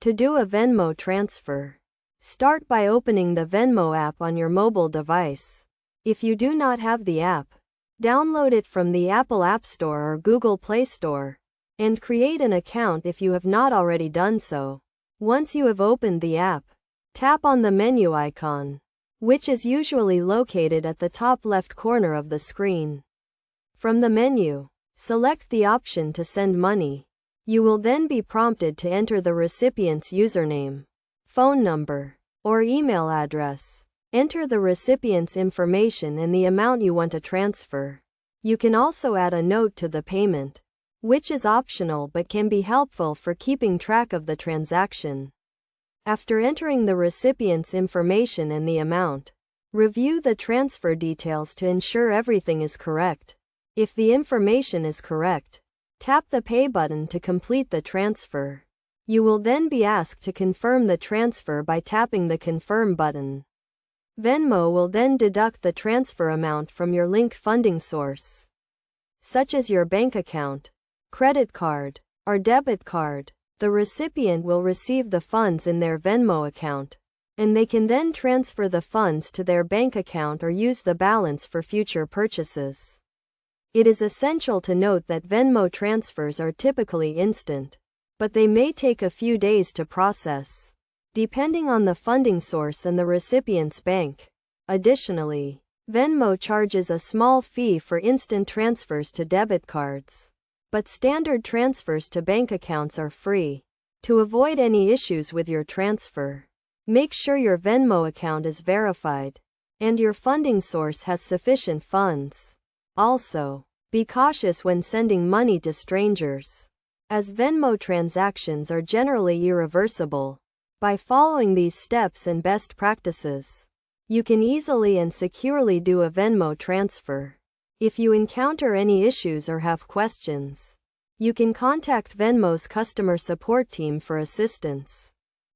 To do a Venmo transfer, start by opening the Venmo app on your mobile device. If you do not have the app, download it from the Apple App Store or Google Play Store, and create an account if you have not already done so. Once you have opened the app, tap on the menu icon, which is usually located at the top left corner of the screen. From the menu, select the option to send money. You will then be prompted to enter the recipient's username, phone number, or email address. Enter the recipient's information and the amount you want to transfer. You can also add a note to the payment, which is optional but can be helpful for keeping track of the transaction. After entering the recipient's information and the amount, review the transfer details to ensure everything is correct. If the information is correct, tap the Pay button to complete the transfer. You will then be asked to confirm the transfer by tapping the Confirm button. Venmo will then deduct the transfer amount from your linked funding source, such as your bank account, credit card, or debit card. The recipient will receive the funds in their Venmo account, and they can then transfer the funds to their bank account or use the balance for future purchases. It is essential to note that Venmo transfers are typically instant, but they may take a few days to process, depending on the funding source and the recipient's bank. Additionally, Venmo charges a small fee for instant transfers to debit cards, but standard transfers to bank accounts are free. To avoid any issues with your transfer, make sure your Venmo account is verified and your funding source has sufficient funds. Also, be cautious when sending money to strangers, as Venmo transactions are generally irreversible. By following these steps and best practices, you can easily and securely do a Venmo transfer. If you encounter any issues or have questions, you can contact Venmo's customer support team for assistance.